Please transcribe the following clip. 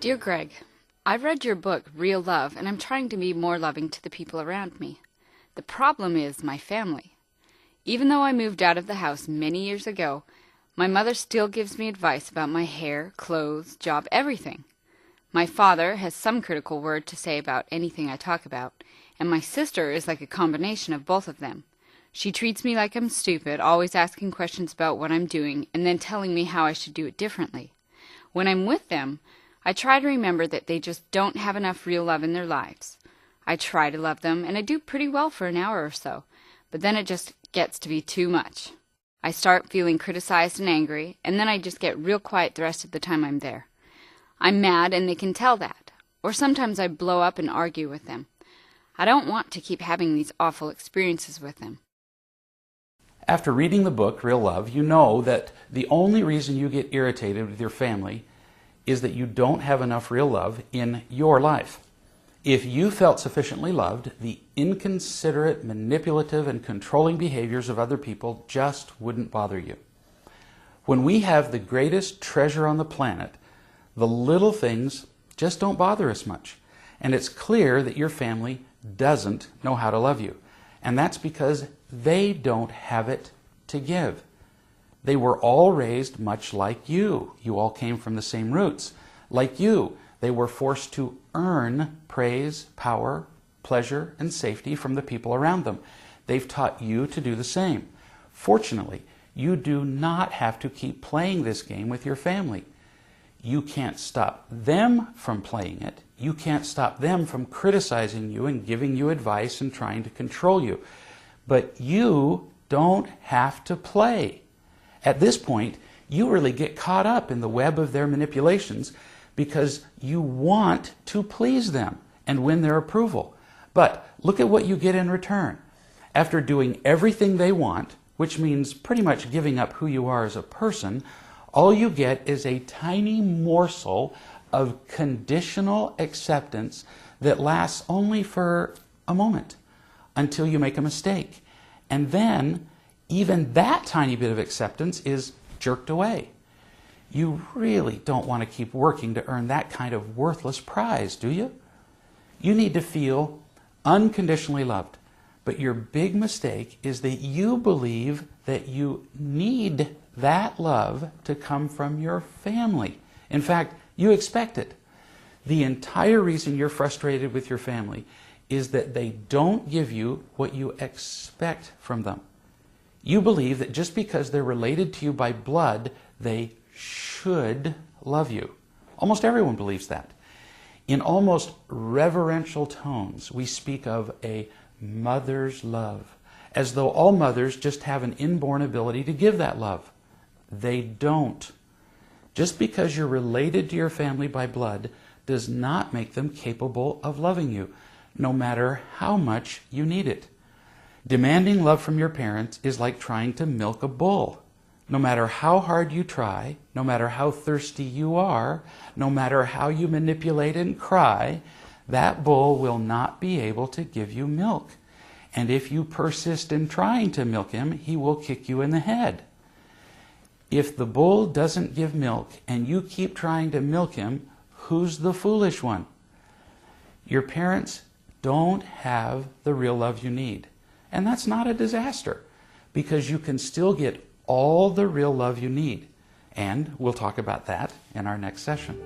Dear Greg, I've read your book, Real Love, and I'm trying to be more loving to the people around me. The problem is my family. Even though I moved out of the house many years ago, my mother still gives me advice about my hair, clothes, job, everything. My father has some critical word to say about anything I talk about, and my sister is like a combination of both of them. She treats me like I'm stupid, always asking questions about what I'm doing, and then telling me how I should do it differently. When I'm with them, I try to remember that they just don't have enough real love in their lives. I try to love them, and I do pretty well for an hour or so, but then it just gets to be too much. I start feeling criticized and angry, and then I just get real quiet the rest of the time I'm there. I'm mad, and they can tell that. Or sometimes I blow up and argue with them. I don't want to keep having these awful experiences with them. After reading the book, Real Love, you know that the only reason you get irritated with your family is that you don't have enough real love in your life. If you felt sufficiently loved, the inconsiderate, manipulative, and controlling behaviors of other people just wouldn't bother you. When we have the greatest treasure on the planet, the little things just don't bother us much. And it's clear that your family doesn't know how to love you. And that's because they don't have it to give. They were all raised much like you. You all came from the same roots. Like you, they were forced to earn praise, power, pleasure, and safety from the people around them. They've taught you to do the same. Fortunately, you do not have to keep playing this game with your family. You can't stop them from playing it. You can't stop them from criticizing you and giving you advice and trying to control you. But you don't have to play. At this point, you really get caught up in the web of their manipulations because you want to please them and win their approval. But look at what you get in return. After doing everything they want, which means pretty much giving up who you are as a person, all you get is a tiny morsel of conditional acceptance that lasts only for a moment until you make a mistake. And then even that tiny bit of acceptance is jerked away. You really don't want to keep working to earn that kind of worthless prize, do you? You need to feel unconditionally loved. But your big mistake is that you believe that you need that love to come from your family. In fact, you expect it. The entire reason you're frustrated with your family is that they don't give you what you expect from them. You believe that just because they're related to you by blood, they should love you. Almost everyone believes that. In almost reverential tones, we speak of a mother's love, as though all mothers just have an inborn ability to give that love. They don't. Just because you're related to your family by blood does not make them capable of loving you, no matter how much you need it. Demanding love from your parents is like trying to milk a bull. No matter how hard you try, no matter how thirsty you are, no matter how you manipulate and cry, that bull will not be able to give you milk. And if you persist in trying to milk him, he will kick you in the head. If the bull doesn't give milk and you keep trying to milk him, who's the foolish one? Your parents don't have the real love you need. And that's not a disaster, because you can still get all the real love you need. And we'll talk about that in our next session.